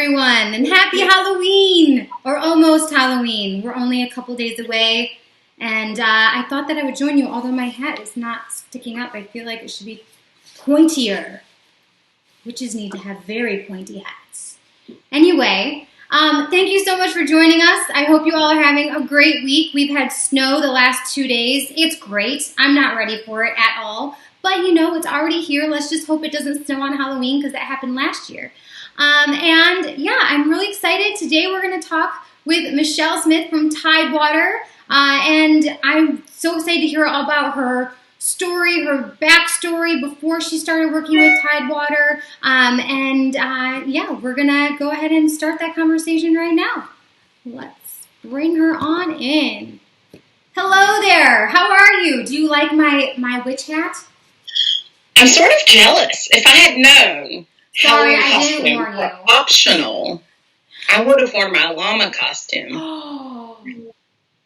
everyone, and happy Halloween, or almost Halloween. We're only a couple days away, and I thought that I would join you, although my hat is not sticking up. I feel like it should be pointier. Witches need to have very pointy hats. Anyway, thank you so much for joining us. I hope you all are having a great week. We've had snow the last 2 days. It's great. I'm not ready for it at all. But, you know, it's already here. Let's just hope it doesn't snow on Halloween because that happened last year. And, yeah, I'm really excited. Today we're going to talk with Micheal Smith from Tidewater. And I'm so excited to hear all about her story, her backstory before she started working with Tidewater. Yeah, we're going to go ahead and start that conversation right now. Let's bring her on in. Hello there. How are you? Do you like my witch hat? I'm sort of jealous. If I had known Sorry, Halloween I didn't costumes warn were you. optional, I would have worn my llama costume. Oh,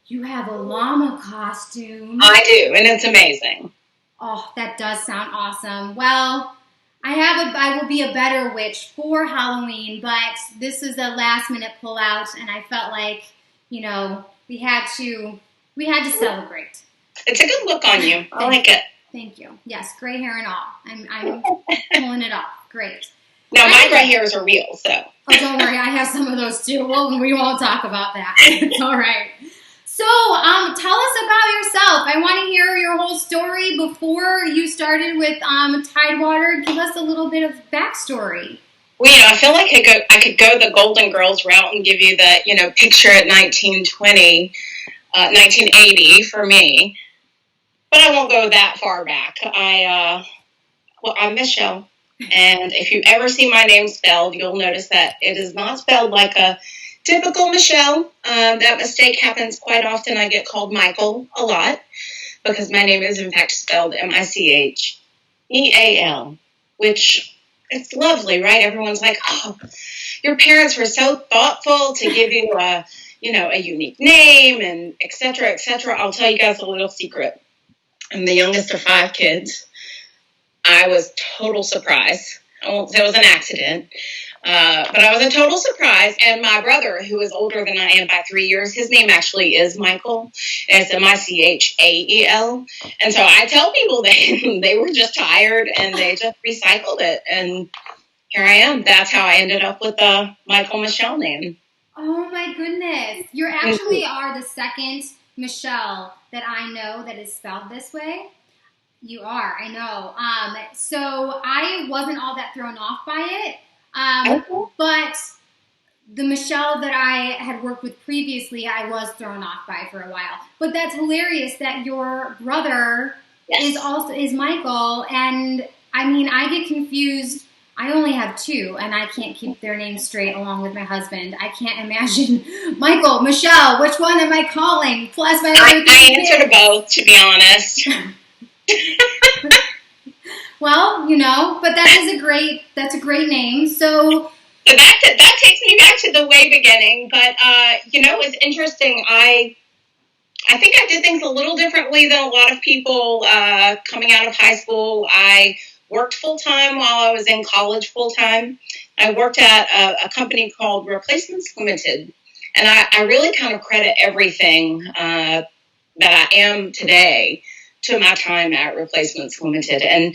you have a llama costume. I do, and it's amazing. Oh, that does sound awesome. Well, I will be a better witch for Halloween, but this is a last minute pullout, and I felt like, you know, we had to celebrate. It's a good look on you. I like it. Thank you. Yes, gray hair and all. I'm pulling it off. Great. Now, my gray hairs are real, so. Oh, don't worry. I have some of those too. Well, we won't talk about that. It's all right. So, tell us about yourself. I want to hear your whole story before you started with Tidewater. Give us a little bit of backstory. Well, you know, I feel like I could go the Golden Girls route and give you the, picture at 1920, 1980 for me. But I won't go that far back. I'm Micheal. And if you ever see my name spelled, you'll notice that it is not spelled like a typical Micheal. That mistake happens quite often. I get called Micheal a lot because my name is in fact spelled Micheal, which it's lovely, right? Everyone's like, oh, your parents were so thoughtful to give you a unique name and et cetera, et cetera. I'll tell you guys a little secret. I'm the youngest of 5 kids. I was total surprise. I won't say it was an accident, but I was a total surprise. And my brother, who is older than I am by 3 years, his name actually is Micheal. It's Michael. And so I tell people they were just tired and they just recycled it. And here I am. That's how I ended up with the Micheal name. Oh my goodness. You actually are the second Micheal that I know that is spelled this way. You are, I know. So I wasn't all that thrown off by it. But the Micheal that I had worked with previously, I was thrown off by for a while. But that's hilarious that your brother is Micheal. And I mean, I get confused. I only have 2, and I can't keep their names straight along with my husband. I can't imagine Micheal, Micheal, which one am I calling? Plus my other I answer to both, to be honest. Well, but that's a great name. So that takes me back to the way beginning. But it's interesting. I think I did things a little differently than a lot of people coming out of high school. I worked full-time while I was in college full-time. I worked at a company called Replacements Limited. And I really kind of credit everything that I am today to my time at Replacements Limited. And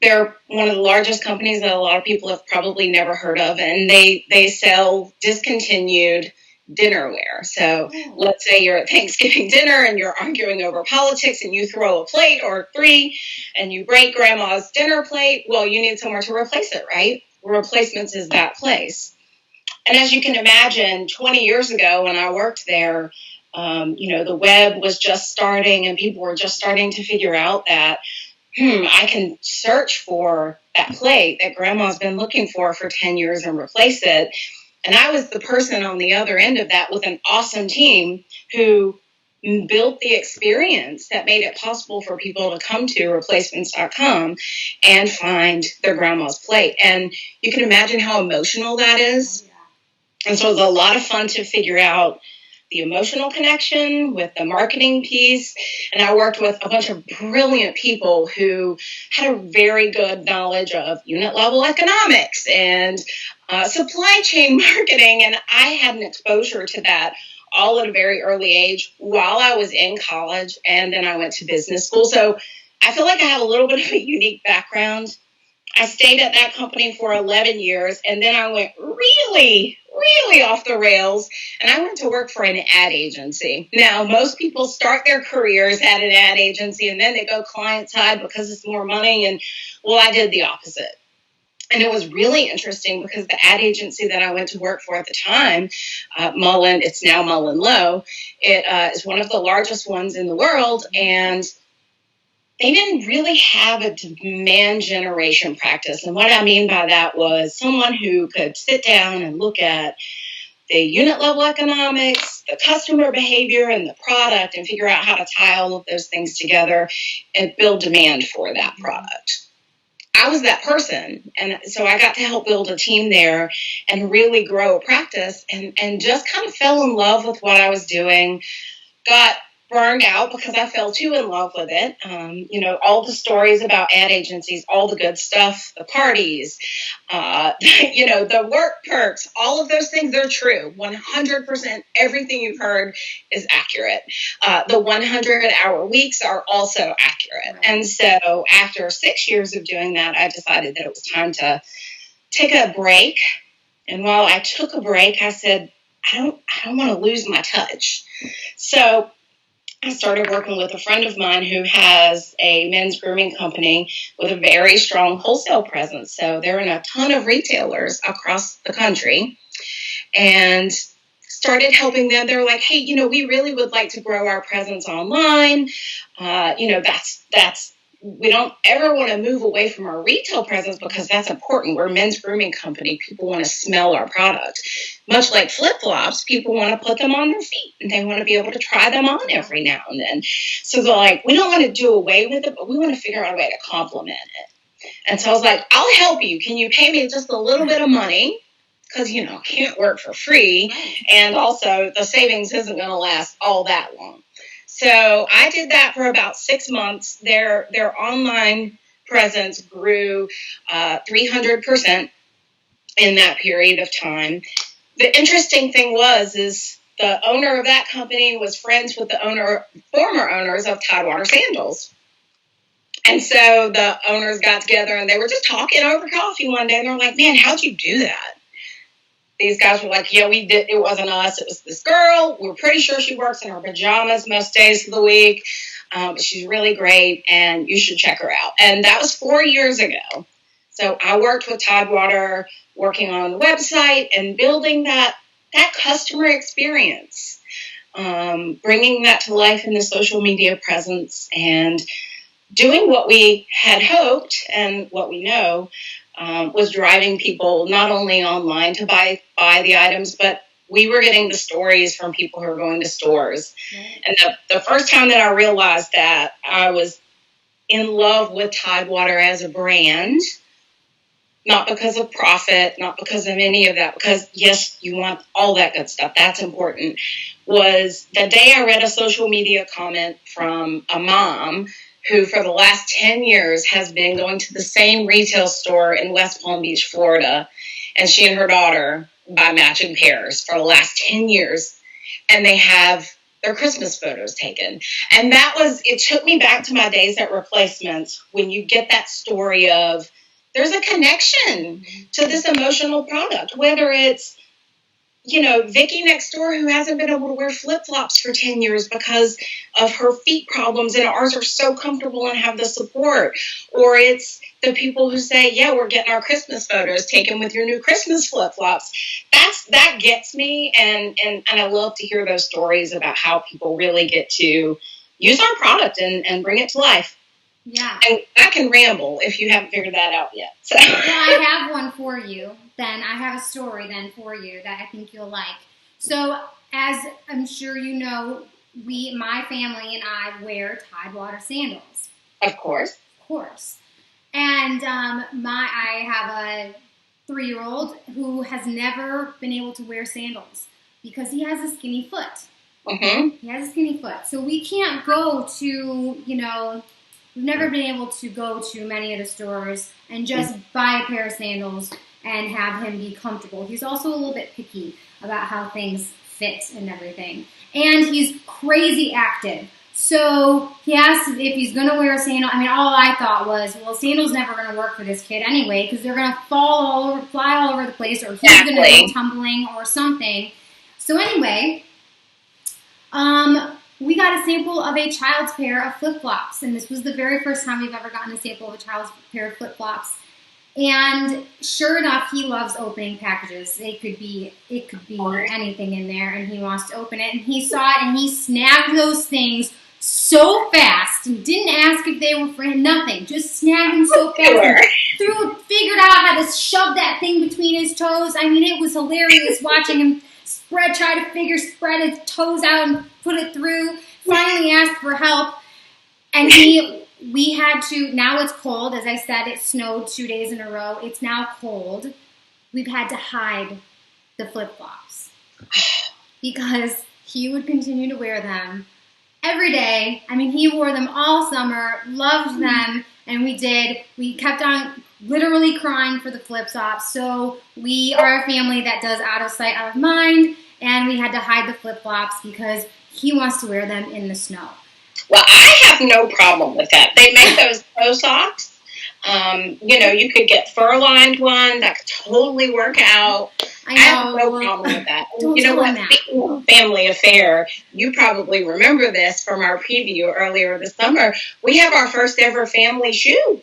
they're one of the largest companies that a lot of people have probably never heard of. And they sell discontinued dinnerware. So let's say you're at Thanksgiving dinner and you're arguing over politics and you throw a plate or 3 and you break grandma's dinner plate. Well, you need somewhere to replace it, right? Replacements is that place. And as you can imagine, 20 years ago when I worked there, the web was just starting and people were just starting to figure out that, I can search for that plate that grandma's been looking for 10 years and replace it. And I was the person on the other end of that with an awesome team who built the experience that made it possible for people to come to replacements.com and find their grandma's plate. And you can imagine how emotional that is. And so it was a lot of fun to figure out the emotional connection with the marketing piece. And I worked with a bunch of brilliant people who had a very good knowledge of unit level economics and supply chain marketing. And I had an exposure to that all at a very early age while I was in college. And then I went to business school. So I feel like I have a little bit of a unique background. I stayed at that company for 11 years, and then I went really, really off the rails, and I went to work for an ad agency. Now, most people start their careers at an ad agency, and then they go client side because it's more money, and, well, I did the opposite. And it was really interesting because the ad agency that I went to work for at the time, Mullen, it's now Mullen Lowe, it is one of the largest ones in the world, and they didn't really have a demand generation practice. And what I mean by that was someone who could sit down and look at the unit level economics, the customer behavior, and the product and figure out how to tie all of those things together and build demand for that product. I was that person. And so I got to help build a team there and really grow a practice and just kind of fell in love with what I was doing, got burned out because I fell too in love with it. All the stories about ad agencies, all the good stuff, the parties, the work perks, all of those things, they're true. 100% everything you've heard is accurate. The 100-hour weeks are also accurate. And so after 6 years of doing that, I decided that it was time to take a break. And while I took a break, I said, I don't want to lose my touch. So I started working with a friend of mine who has a men's grooming company with a very strong wholesale presence. So they're in a ton of retailers across the country, and started helping them. They're like, hey, we really would like to grow our presence online. We don't ever want to move away from our retail presence because that's important. We're a men's grooming company. People want to smell our product. Much like flip-flops, people want to put them on their feet and they want to be able to try them on every now and then. So they're like, we don't want to do away with it, but we want to figure out a way to complement it. And so I was like, I'll help you. Can you pay me just a little bit of money? Because, I can't work for free. And also the savings isn't going to last all that long. So I did that for about 6 months. Their online presence grew 300% in that period of time. The interesting thing is the owner of that company was friends with the former owners of Tidewater Sandals. And so the owners got together and they were just talking over coffee one day. And they're like, man, how'd you do that? These guys were like, yeah, we did. It wasn't us. It was this girl. We're pretty sure she works in her pajamas most days of the week. But she's really great, and you should check her out. And that was 4 years ago. So I worked with Tidewater, working on the website and building that customer experience, bringing that to life in the social media presence, and doing what we had hoped and what we know was driving people not only online to buy the items, but we were getting the stories from people who were going to stores. Right. And the first time that I realized that, I was in love with Tidewater as a brand, not because of profit, not because of any of that, because yes, you want all that good stuff. That's important. Was the day I read a social media comment from a mom who for the last 10 years has been going to the same retail store in West Palm Beach, Florida, and she and her daughter buy matching pairs for the last 10 years, and they have their Christmas photos taken. And it took me back to my days at Replacements when you get that story of there's a connection to this emotional product, whether it's Vicky next door who hasn't been able to wear flip-flops for 10 years because of her feet problems, and ours are so comfortable and have the support. Or it's the people who say, yeah, we're getting our Christmas photos taken with your new Christmas flip-flops. That gets me, and I love to hear those stories about how people really get to use our product and bring it to life. Yeah. And I can ramble if you haven't figured that out yet. So. Well, I have one for you. Then I have a story then for you that I think you'll like. So, as I'm sure you know, my family and I wear Tidewater sandals. Of course. Of course. And I have a 3-year-old who has never been able to wear sandals because he has a skinny foot. Mm-hmm. He has a skinny foot. So we can't go to, we've never been able to go to many of the stores and just buy a pair of sandals and have him be comfortable. He's also a little bit picky about how things fit and everything. And he's crazy active. So he asked if he's going to wear a sandal. I mean, all I thought was, well, sandals never going to work for this kid anyway because they're going to fly all over the place, or he's going to be tumbling or something. So anyway, we got a sample of a child's pair of flip-flops, and this was the very first time we've ever gotten a sample of a child's pair of flip-flops. And sure enough, he loves opening packages. It could be anything in there, and he wants to open it. And he saw it, and he snagged those things so fast and didn't ask if they were for him. Nothing, just snagged them so fast. And figured out how to shove that thing between his toes. I mean, it was hilarious watching him try to spread his toes out and put it through. Finally asked for help, and we had to, now it's cold. As I said, it snowed 2 days in a row. It's now cold. We've had to hide the flip-flops because he would continue to wear them every day. I mean, he wore them all summer, loved them, and we kept on literally crying for the flip-flops. So we are a family that does out of sight, out of mind, and we had to hide the flip-flops because he wants to wear them in the snow. Well, I have no problem with that. They make those toe socks. You could get fur-lined one that could totally work out. I have no problem with that. You know what? Speaking of family affair, you probably remember this from our preview earlier this summer. We have our first ever family shoe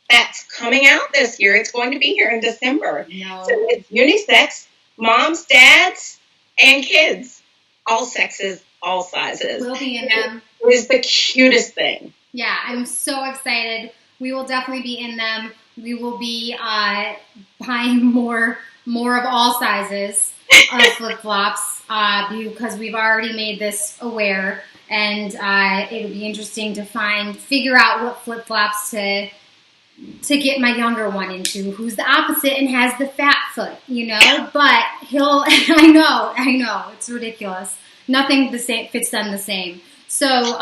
that's coming out this year. It's going to be here in December. No. So it's unisex, moms, dads, and kids. All sexes, all sizes. We'll be in them. It is the cutest thing. Yeah, I'm so excited. We will definitely be in them. We will be buying more of all sizes of flip-flops because we've already made this aware, and it'll be interesting to figure out what flip-flops to get my younger one into, who's the opposite and has the fat foot, but I know, it's ridiculous. Nothing fits them the same. So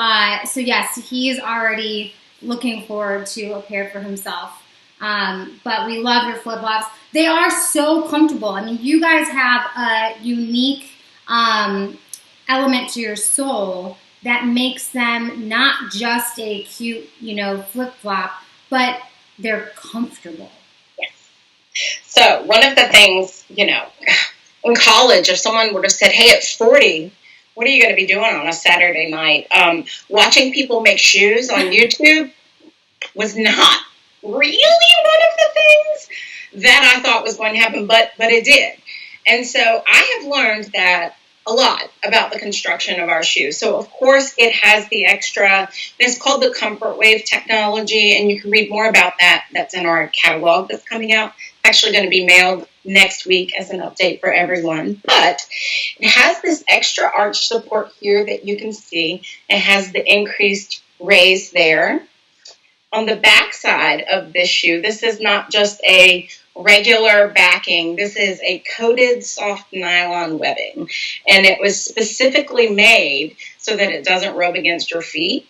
yes, he is already looking forward to a pair for himself. But we love your flip-flops. They are so comfortable. I mean, you guys have a unique element to your sole that makes them not just a cute, flip-flop, but they're comfortable. Yes. So one of the things, in college, if someone would have said, hey, at 40, what are you going to be doing on a Saturday night? Watching people make shoes on YouTube was not really one of the things that I thought was going to happen, but it did. And so I have learned that a lot about the construction of our shoes. So, of course, it has the extra, it's called the Comfort Wave technology, and you can read more about that. That's in our catalog that's coming out. Actually going to be mailed next week as an update for everyone. But it has this extra arch support here that you can see. It has the increased raise there. On the back side of this shoe, this is not just a regular backing. This is a coated soft nylon webbing. And it was specifically made so that it doesn't rub against your feet.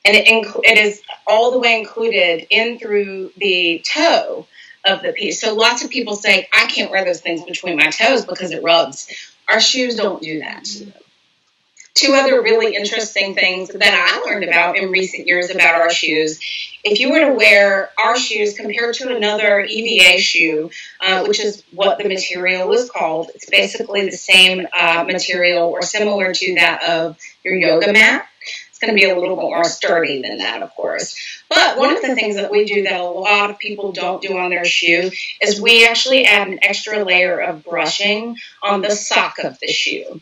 And it is all the way included in through the toe of the piece. So lots of people say, I can't wear those things between my toes because it rubs. Our shoes don't do that. Two other really interesting things that I learned about in recent years about our shoes. If you were to wear our shoes compared to another EVA shoe, which is what the material is called, it's basically the same material or similar to that of your yoga mat. It's going to be a little bit more sturdy than that, of course. But one of the things that we do that a lot of people don't do on their shoe is we actually add an extra layer of brushing on the sock of the shoe.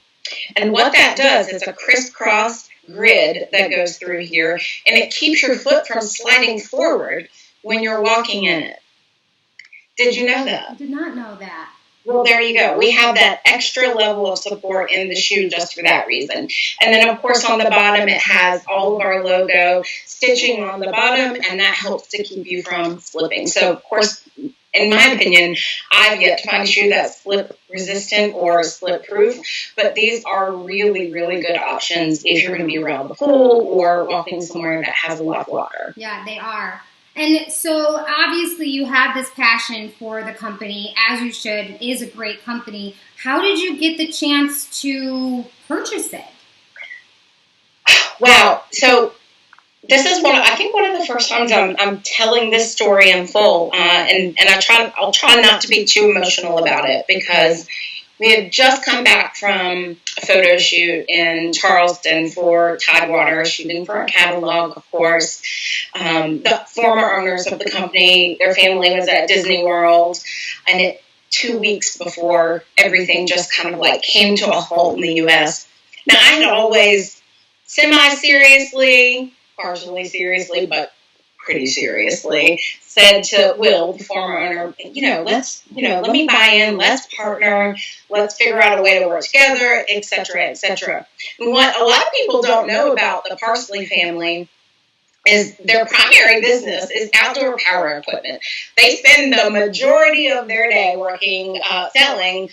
And what that does is a crisscross grid that goes through here, and it keeps your foot from sliding forward when you're walking in it. Did you know that? I did not know that. Well, there you go. We have that extra level of support in the shoe just for that reason. And then, of course, on the bottom, it has all of our logo stitching on the bottom, and that helps to keep you from slipping. So, of course, in my opinion, I've yet to find a shoe that's slip resistant or slip proof, but these are really, really good options if you're going to be around the pool or walking somewhere that has a lot of water. Yeah, they are. And so obviously you have this passion for the company, as you should. It is a great company. How did you get the chance to purchase it? Wow. So this is one of the first times I'm telling this story in full, and I'll try not to be too emotional about it, because we had just come back from a photo shoot in Charleston for Tidewater, shooting for a catalog, of course. The former owners of the company, their family was at Disney World, and 2 weeks before everything just kind of like came to a halt in the U.S. Now, I had always semi-seriously, partially seriously, but pretty seriously, said to Will, the former owner, let me buy in, let's partner, let's figure out a way to work together, etc., etc. And what a lot of people don't know about the Parsley family is their primary business is outdoor power equipment. They spend the majority of their day working, selling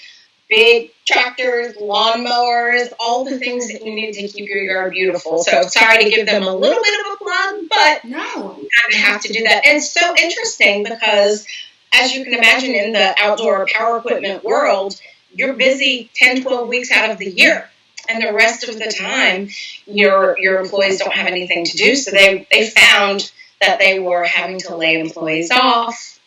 big tractors, lawnmowers, all the things that you need to keep your yard beautiful. So sorry to give them a little bit of a plug, but no, you kind of have to do that. And it's so interesting because, as you can imagine, in the outdoor power equipment world, you're busy 10, 12 weeks out of the year. And the rest of the time, your employees don't have anything to do. So they found that they were having to lay employees off,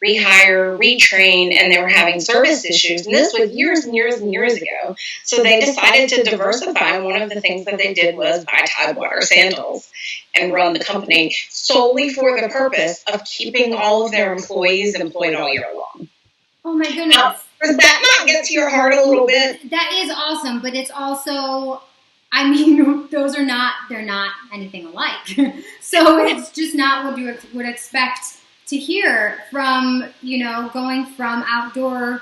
rehire, retrain, and they were having service issues. And this was years and years and years ago. So they decided to diversify. And one of the things that they did was buy Tidewater Sandals and run the company solely for the purpose of keeping all of their employees employed all year long. Oh my goodness. Now, does that not get to your heart a little bit? That is awesome, but it's also, I mean, they're not anything alike. So it's just not what you would expect to hear from, going from outdoor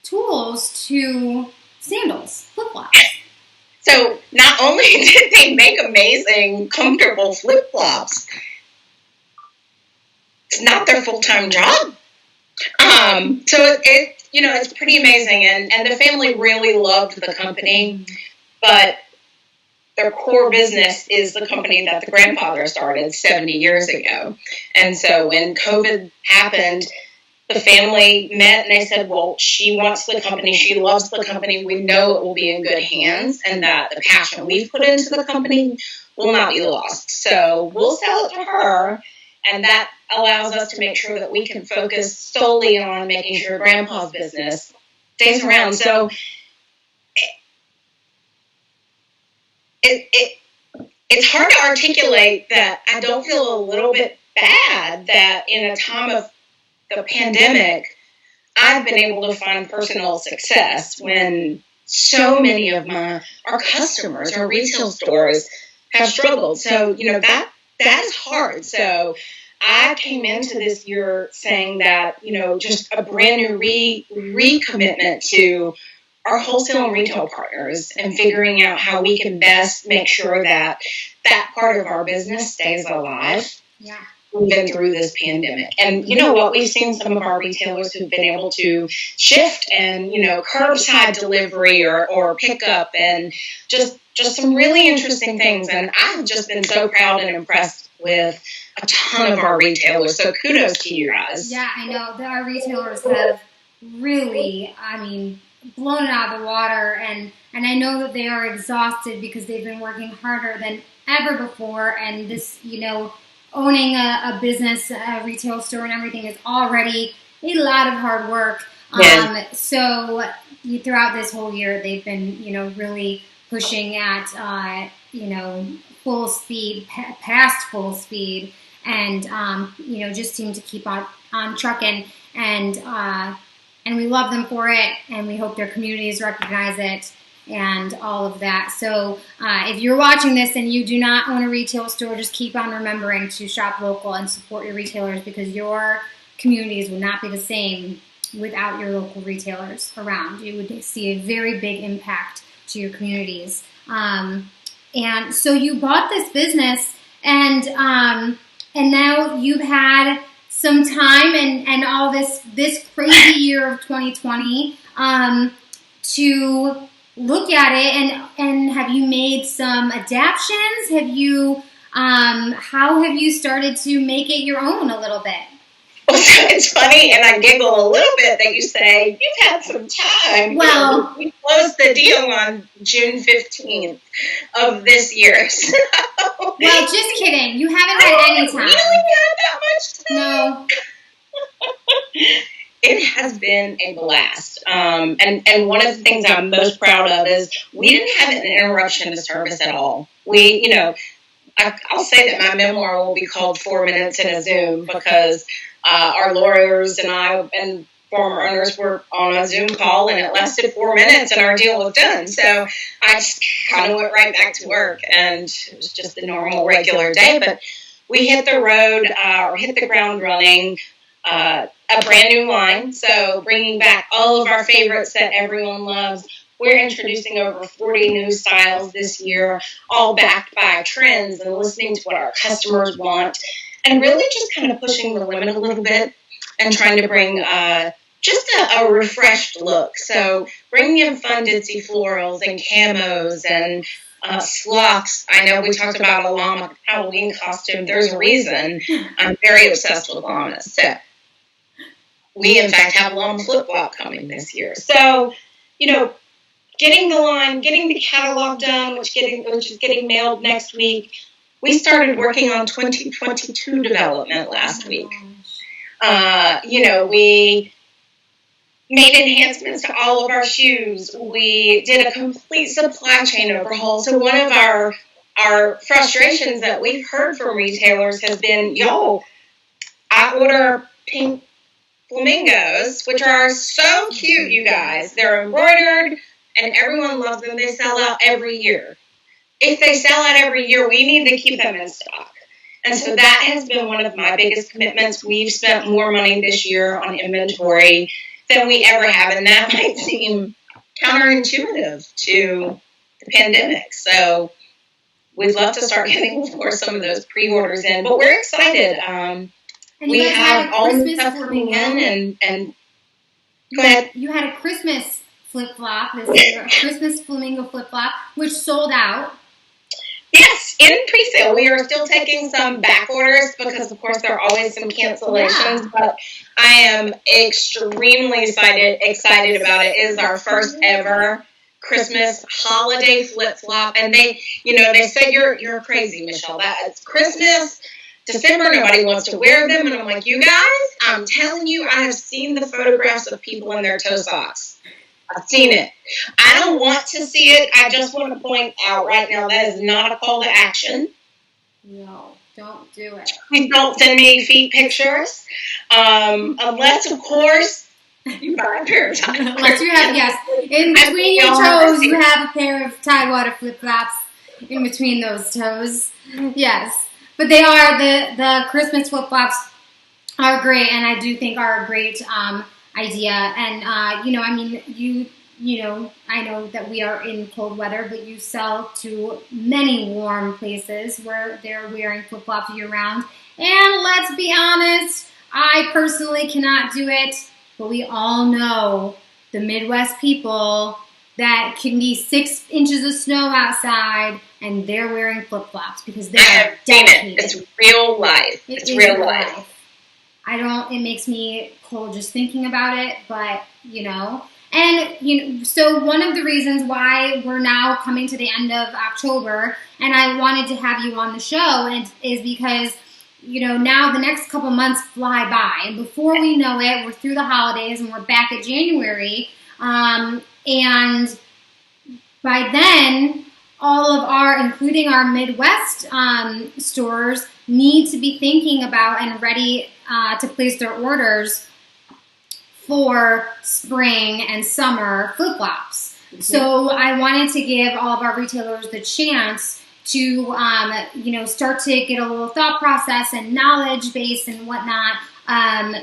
tools to sandals, flip-flops. So not only did they make amazing, comfortable flip-flops, it's not their full-time job. So it's pretty amazing, and the family really loved the company, but their core business is the company that the grandfather started 70 years ago. And so when COVID happened, the family met and they said, well, she wants the company, she loves the company, we know it will be in good hands, and that the passion we've put into the company will not be lost. So we'll sell it to her, and that allows us to make sure that we can focus solely on making sure Grandpa's business stays around. So it's hard to articulate that I don't feel a little bit bad that in a time of the pandemic, I've been able to find personal success when so many of our customers, our retail stores have struggled. So, that is hard. So I came into this year saying that, just a brand new recommitment to our wholesale and retail partners and figuring out how we can best make sure that that part of our business stays alive. Yeah. We've been through this pandemic. And you know what? We've seen some of our retailers who've been able to shift and, curbside delivery or pickup and just some really interesting things. And I've just been so proud and impressed with a ton of our retailers. So kudos to you guys. Yeah, I know that our retailers have really, blown it out of the water, and I know that they are exhausted because they've been working harder than ever before, and this, owning a business, a retail store and everything is already a lot of hard work. Yeah. So throughout this whole year, they've been, really pushing at, full speed, past full speed, and, just seem to keep on trucking, and we love them for it, and we hope their communities recognize it and all of that. So if you're watching this and you do not own a retail store, just keep on remembering to shop local and support your retailers, because your communities would not be the same without your local retailers around. You would see a very big impact to your communities. And so you bought this business, and now you've had some time and all this crazy year of 2020 to look at it and have you made some adaptations? Have you how have you started to make it your own a little bit? Well, it's funny, and I giggle a little bit that you say you've had some time. Well, we closed the deal on June 15th of this year. So. Well, just kidding. You haven't had any time. Really had that much time? No. It has been a blast. And one of the things I'm most proud of is we didn't have an interruption to service at all. I'll say that my memoir will be called 4 Minutes in a Zoom because our lawyers and I and former owners were on a Zoom call and it lasted 4 minutes and our deal was done. So I just kind of went right back to work and it was just a normal, regular day. But we hit the road or hit the ground running, a brand new line. So bringing back all of our favorites that everyone loves. We're introducing over 40 new styles this year, all backed by trends and listening to what our customers want, and really just kind of pushing the limit a little bit and trying to bring just a refreshed look. So bringing in fun ditzy florals and camos and sloths. I know we talked about a llama Halloween costume. There's a reason I'm very obsessed with llamas. So we, in fact, have a llama flip-flop coming this year. So, getting the line, getting the catalog done, which is getting mailed next week. We started working on 2022 development last week. We made enhancements to all of our shoes. We did a complete supply chain overhaul. So one of our frustrations that we've heard from retailers has been, I order pink flamingos, which are so cute, you guys. They're embroidered, and everyone loves them. They sell out every year. If they sell out every year, we need to keep them in stock. And so that has been one of my biggest commitments. We've spent more money this year on inventory than we ever have, and that might seem counterintuitive to the pandemic. So we'd love to start getting some of those pre-orders in, but we're excited. We have all the stuff coming in, and go ahead. You had a Christmas flip-flop this year, a Christmas flamingo flip-flop, which sold out. Yes, in pre-sale. We are still taking some back orders because, of course, there are always some cancellations, but I am extremely excited about it. It is our first ever Christmas holiday flip-flop, and they said you're crazy, Micheal. It's Christmas, December, nobody wants to wear them, and I'm like, you guys, I'm telling you, I have seen the photographs of people in their toe socks. I've seen it. I don't want to see it. I just want to point out right now that is not a call to action. No, don't do it. Please don't send me feet pictures. Unless, of course, you buy a pair of Tidewater. Unless you have, in between your toes, you have a pair of Tidewater flip-flops in between those toes. Yes. But they are, the Christmas flip-flops are great, and I do think are a great idea. And, I know that we are in cold weather, but you sell to many warm places where they're wearing flip-flops year-round. And let's be honest, I personally cannot do it, but we all know the Midwest people that can be 6 inches of snow outside and they're wearing flip-flops because they're dedicated. It's real life. It's real life. It makes me cold just thinking about it, but, And, so one of the reasons why we're now coming to the end of October, and I wanted to have you on the show, is because, now the next couple months fly by. And before we know it, we're through the holidays and we're back at January. And by then, all of including our Midwest stores, need to be thinking about and ready to place their orders for spring and summer flip-flops. Mm-hmm. So I wanted to give all of our retailers the chance to, start to get a little thought process and knowledge base and whatnot,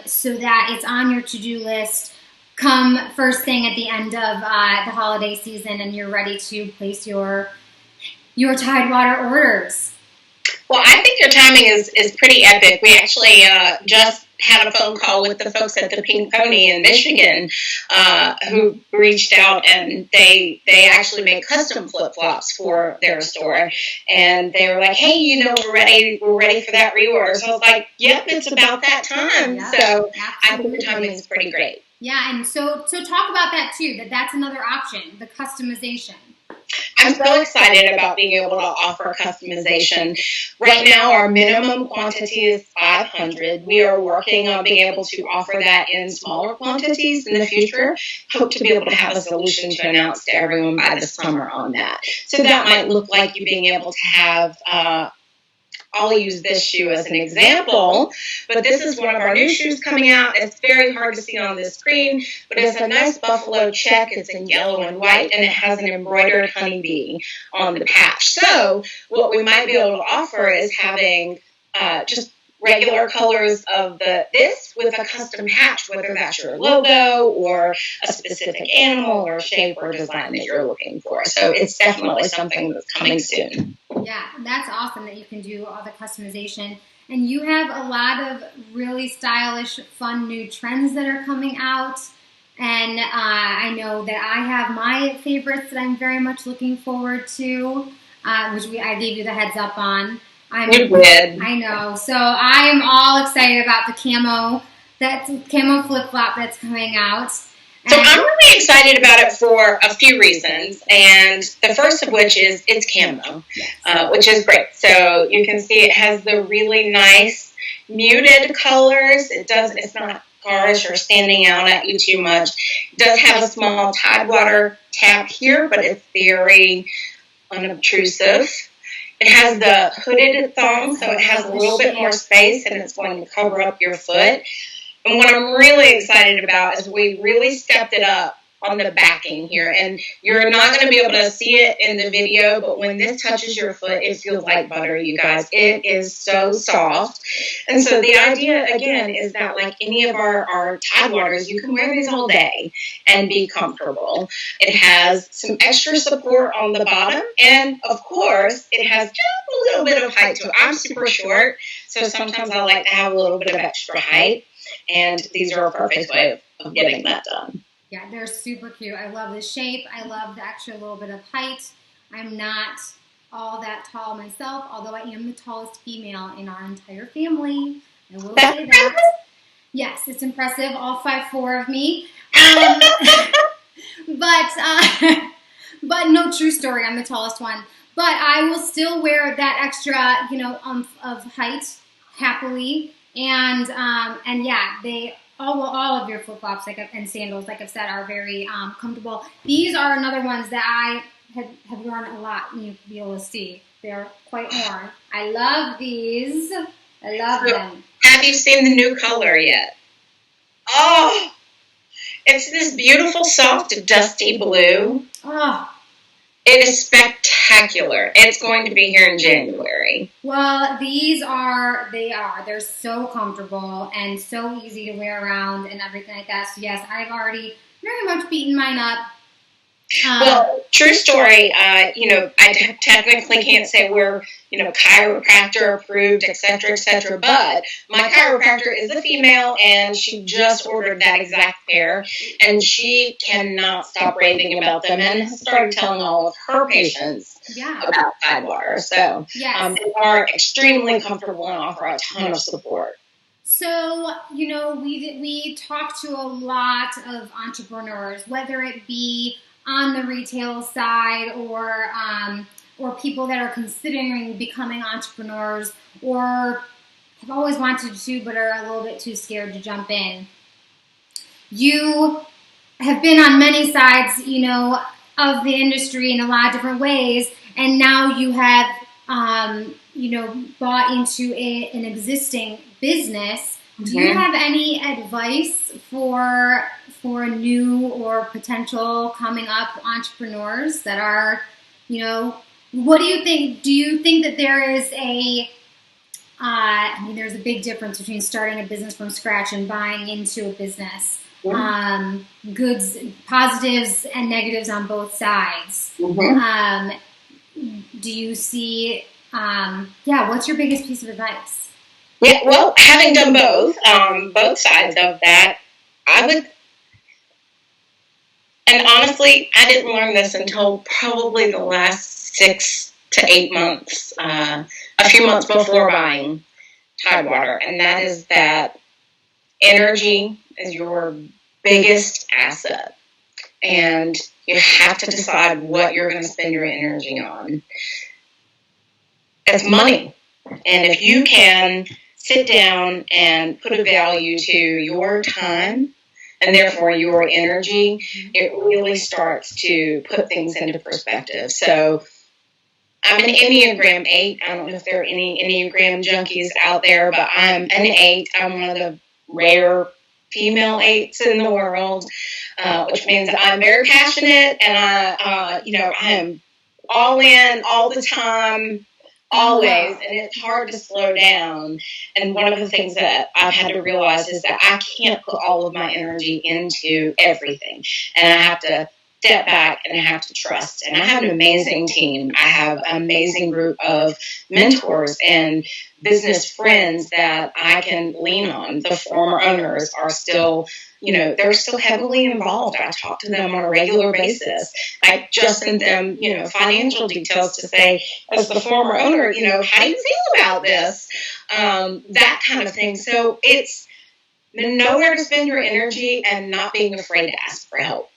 so that it's on your to-do list come first thing at the end of the holiday season and you're ready to place your Tidewater orders. Well, I think your timing is pretty epic. We actually just had a phone call with the folks at the Pink Pony in Michigan who reached out, and they actually make custom flip-flops for their store. And they were like, hey, you know, we're ready for that reorder. So I was like, yep, it's about that time. Yeah, so absolutely. I think the timing is pretty great. Yeah, and so talk about that too, that's another option, the customization. I'm so excited about being able to offer customization. Right now, our minimum quantity is 500. We are working on being able to offer that in smaller quantities in the future. Hope to be able to have a solution to announce to everyone by the summer on that. So that might look like you being able to have I'll use this shoe as an example, but this is one of our new shoes coming out. It's very hard to see on this screen, but it's a nice buffalo check. It's in yellow and white, and it has an embroidered honeybee on the patch. So what we might be able to offer is having just regular colors of this with a custom patch, whether that's your logo or a specific animal or shape or design that you're looking for. So it's definitely something that's coming soon. Yeah, that's awesome that you can do all the customization. And you have a lot of really stylish, fun new trends that are coming out. And I know that I have my favorites that I'm very much looking forward to, which I gave you the heads up on. You did. I know. So I am all excited about the camo flip-flop that's coming out. So I'm really excited about it for a few reasons, and the first of which is it's camo, which is great. So you can see it has the really nice muted colors. It's not harsh or standing out at you too much. It does have a small Tidewater tab here, but it's very unobtrusive. It has the hooded thong, so it has a little bit more space, and it's going to cover up your foot. And what I'm really excited about is we really stepped it up on the backing here. And you're not going to be able to see it in the video, but when this touches your foot, it feels like butter, you guys. It is so soft. And so the idea, again, is that like any of our Tidewaters, you can wear these all day and be comfortable. It has some extra support on the bottom. And, of course, it has just a little bit of height to it. I'm super short, so sometimes I like to have a little bit of extra height. And these are a perfect way of getting that done. Yeah, they're super cute. I love the shape. I love the extra little bit of height. I'm not all that tall myself, although I am the tallest female in our entire family. I will say that. Yes, it's impressive. All 5'4" of me. But no, true story. I'm the tallest one. But I will still wear that extra, of height happily. And yeah, all of your flip-flops and sandals, like I've said, are very comfortable. These are another ones that I have worn a lot, and you'll be able to see. They're quite worn. I love these. I love them. Have you seen the new color yet? Oh, it's this beautiful, soft, dusty blue. Oh. It is spectacular. It's going to be here in January. Well, they're so comfortable and so easy to wear around and everything like that. So yes, I've already very much beaten mine up. Well, true story, I technically can't say we're, chiropractor approved, et cetera, but my chiropractor is a female, and she just ordered that exact pair, and she cannot stop raving about them, and has started telling all of her patients about Tidewater. So yes. They are extremely comfortable and offer a ton of support. So, we talk to a lot of entrepreneurs, whether it be on the retail side or people that are considering becoming entrepreneurs or have always wanted to but are a little bit too scared to jump in. You have been on many sides, of the industry in a lot of different ways, and now you have, bought into an existing business. Do you have any advice for new or potential coming up entrepreneurs that are, what do you think? Do you think that there is there's a big difference between starting a business from scratch and buying into a business. Goods, positives and negatives on both sides. Mm-hmm. Do you see, what's your biggest piece of advice? Yeah, well, having done both sides of that, and honestly, I didn't learn this until probably the last 6 to 8 months, a few months before buying Tidewater, and that is that energy is your biggest asset, and you have to decide what you're going to spend your energy on. It's money, and if you can sit down and put a value to your time and therefore your energy, it really starts to put things into perspective. So I'm an Enneagram 8. I don't know if there are any Enneagram junkies out there, but I'm an 8. I'm one of the rare female 8s in the world, which means I'm very passionate, and I am all in all the time, always, and it's hard to slow down. And one of the things that I've had to realize is that I can't put all of my energy into everything, and I have to step back and I have to trust. And I have an amazing team. I have an amazing group of mentors and business friends that I can lean on. The former owners are still, they're still heavily involved. I talk to them on a regular basis. I just send them, financial details to say, as the former owner, how do you feel about this? That kind of thing. So it's know where to spend your energy and not being afraid to ask for help.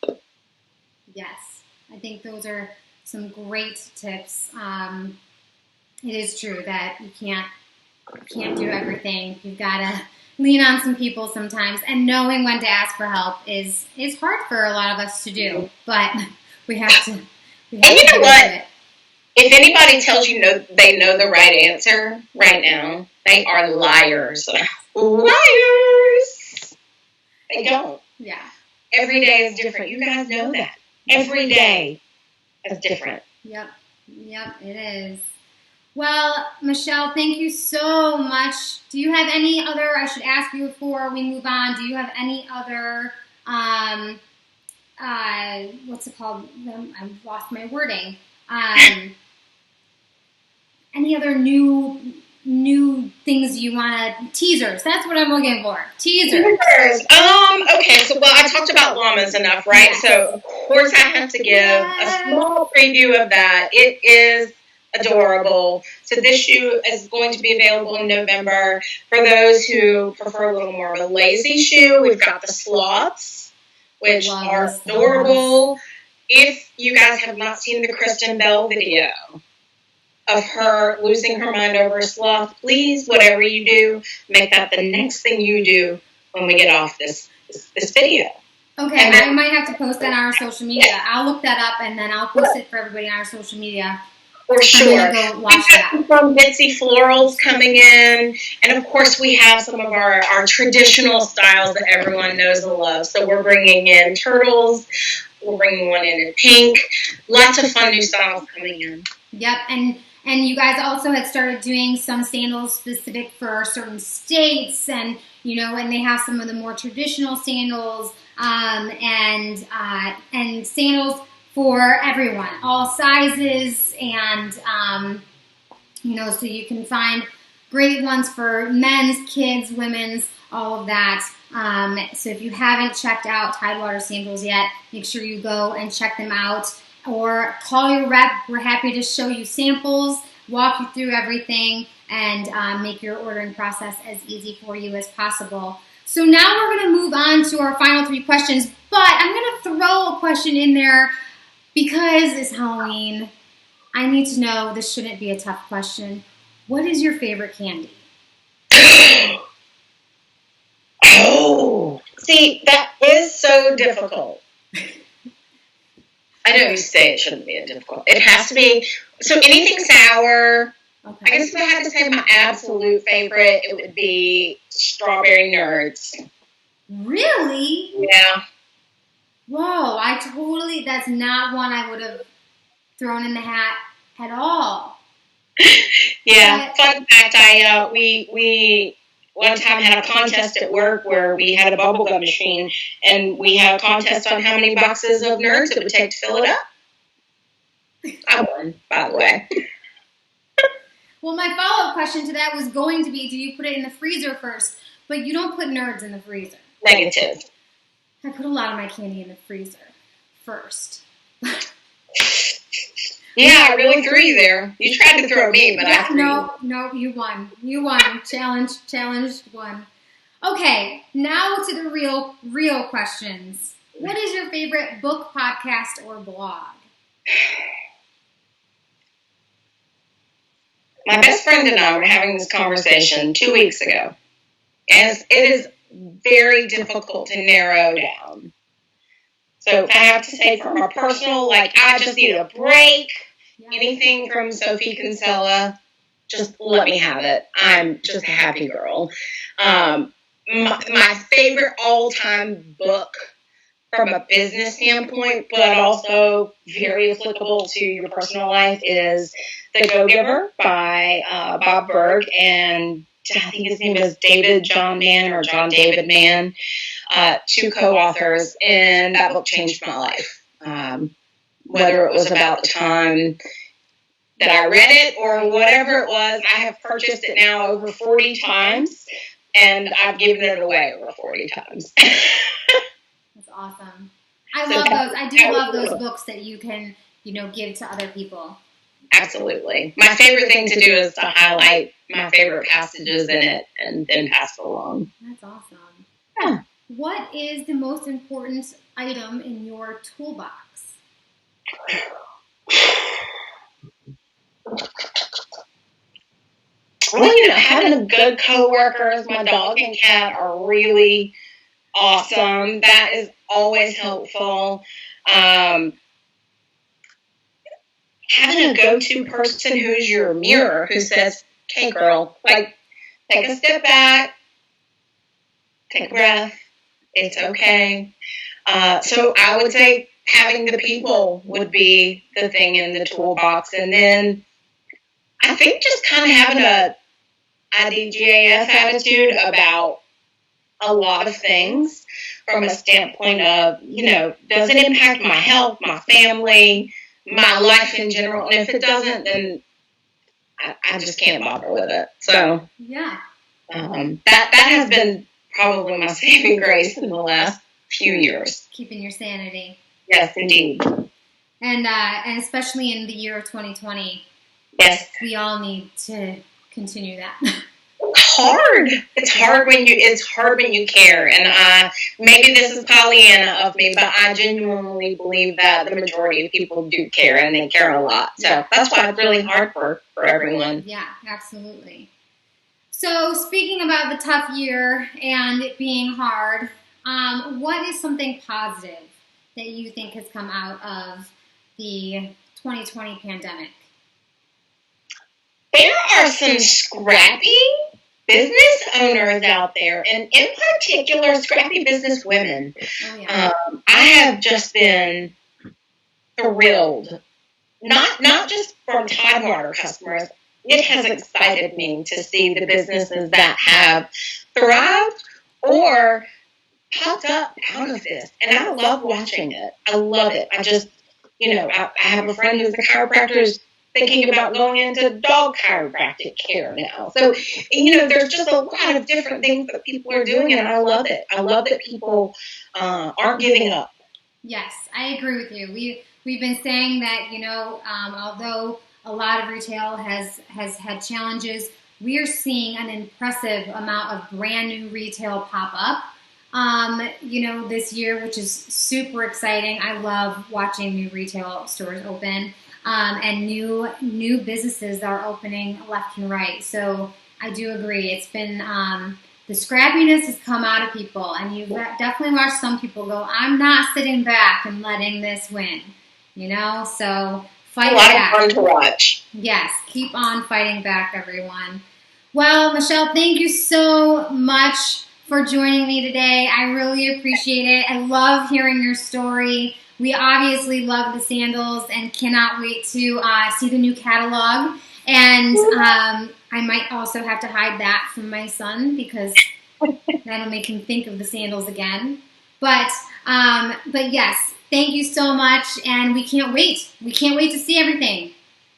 Yes, I think those are some great tips. It is true that you can't do everything. You've got to lean on some people sometimes, and knowing when to ask for help is hard for a lot of us to do. But we have to. And you know what? If anybody tells you they know the right answer right now, they are liars. Liars. They don't. Yeah. Every day is different. You guys know that. Every day is different. Yep, it is. Well, Micheal, thank you so much. Do you have any other, I should ask you before we move on, do you have any other, what's it called? I've lost my wording. Any other new things you want to, teasers, that's what I'm looking for, teasers. Okay, so, I talked about llamas enough, right? Yes. So, of course, I have to give a small preview of that. It is adorable. So this shoe is going to be available in November. For those who prefer a little more of a lazy shoe, we've got the sloths, which are adorable. If you guys have not seen the Kristen Bell video of her losing her mind over a sloth, please, whatever you do, make that the next thing you do when we get off this video. Okay, and I might have to post that on our social media. Yeah. I'll look that up, and then I'll post it for everybody on our social media. For sure. Go watch that. Some Bitsy florals coming in, and of course we have some of our traditional styles that everyone knows and loves. So we're bringing in turtles, we're bringing one in pink, lots of fun new styles coming in. Yep, and you guys also had started doing some sandals specific for certain states, and and they have some of the more traditional sandals, and sandals for everyone, all sizes, and so you can find great ones for men's, kids, women's, all of that. So if you haven't checked out Tidewater Sandals yet, make sure you go and check them out, or call your rep. We're happy to show you samples, walk you through everything, and make your ordering process as easy for you as possible. So now we're going to move on to our final 3 questions, but I'm going to throw a question in there because it's Halloween. I need to know, this shouldn't be a tough question. What is your favorite candy? Oh, see, that is so difficult. I know you say it shouldn't be difficult. It has to be, so anything sour. Okay. I guess if I had to say my absolute favorite, it would be strawberry nerds. Really? Yeah. Whoa, that's not one I would have thrown in the hat at all. Yeah, fun fact, we one time had a contest at work where we had a bubblegum machine, and we had a contest on how many boxes of nerds it would take to fill it up. I won, by the way. Well, my follow-up question to that was going to be, do you put it in the freezer first? But you don't put Nerds in the freezer. Negative. I put a lot of my candy in the freezer first. Yeah, I really threw you there. You tried to throw me, but I threw you. No, you won. You won. Challenged won. Okay, now to the real questions. What is your favorite book, podcast, or blog? My best friend and I were having this conversation 2 weeks ago. And it is very difficult to narrow down. So if I have to say from a personal, like I just need a break, anything from Sophie Kinsella, just let me have it. I'm just a happy girl. My favorite all-time book from a business standpoint, but also very applicable to your personal life, is The Go-Giver by Bob Berg, and I think his name is David John Mann or John David Mann, two co-authors, and that book changed my life. Whether it was about the time that I read it or whatever it was, I have purchased it now over 40 times, and I've given it away over 40 times. That's awesome. I love those. I do love those books that you can, give to other people. Absolutely. My favorite thing to do is to highlight my favorite passages in it and then pass it along. That's awesome. Yeah. What is the most important item in your toolbox? Well, having good coworkers, my dog and cat are really awesome. That is always helpful. Having a go-to person who's your mirror, who says, "Hey, girl, like, take a step back, take a breath. It's okay." So I would say having the people would be the thing in the toolbox, and then I think just kind of having a IDGAF attitude about a lot of things from a standpoint of, does it impact my health, my family, my life in general? And if it doesn't, then I just can't bother with it. So yeah, that has been probably my saving grace in the last few years. Keeping your sanity. Yes, indeed. And especially in the year of 2020. Yes. We all need to continue that. It's hard when you care, and maybe this is Pollyanna of me, but I genuinely believe that the majority of people do care, and they care a lot. So that's why it's really hard for everyone. Yeah, absolutely. So speaking about the tough year and it being hard, what is something positive that you think has come out of the 2020 pandemic? There are some scrappy business owners out there, and in particular, scrappy business women. Oh, yeah. I have just been thrilled, not just from Tidewater customers. It has excited me to see the businesses that have thrived or popped up out of this, and I love watching it. I love it. I just, I have a friend who's a chiropractor who's thinking about going into dog chiropractic care now. So, there's just a lot of different things that people are doing, and I love it. I love that people aren't giving up. Yes, I agree with you. We've been saying that, although a lot of retail has had challenges, we are seeing an impressive amount of brand new retail pop up. This year, which is super exciting. I love watching new retail stores open. And new businesses that are opening left and right. So I do agree. It's been the scrappiness has come out of people, and you've definitely watched some people go, "I'm not sitting back and letting this win," So fight back. A lot of fun to watch. Yes, keep on fighting back, everyone. Well, Micheal, thank you so much for joining me today. I really appreciate it. I love hearing your story. We obviously love the sandals and cannot wait to see the new catalog. And I might also have to hide that from my son because that'll make him think of the sandals again. But yes, thank you so much, and we can't wait. We can't wait to see everything.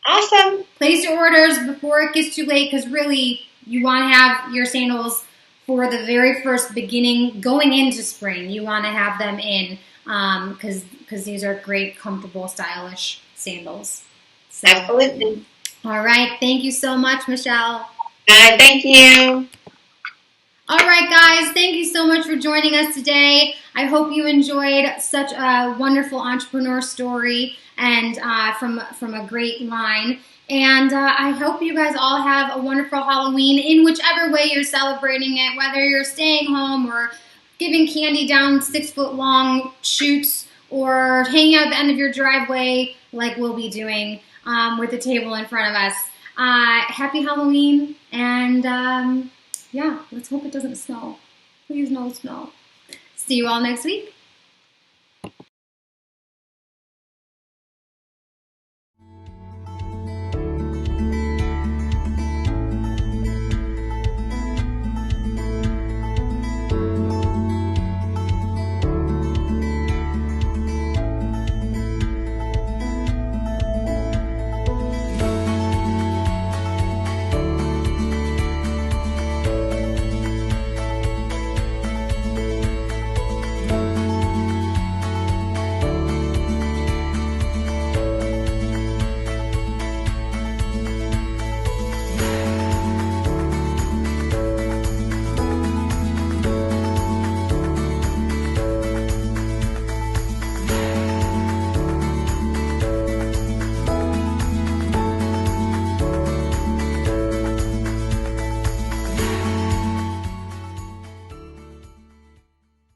Awesome. Place your orders before it gets too late, because really you want to have your sandals for the very first beginning, going into spring. You want to have them in, because these are great, comfortable, stylish sandals. So, Absolutely. all right. Thank you so much, Micheal. Thank you. All right, guys. Thank you so much for joining us today. I hope you enjoyed such a wonderful entrepreneur story and from a great line. And I hope you guys all have a wonderful Halloween in whichever way you're celebrating it, whether you're staying home or giving candy down 6-foot-long chutes or hanging out at the end of your driveway like we'll be doing with the table in front of us. Happy Halloween, and yeah, let's hope it doesn't snow. Please no snow. See you all next week.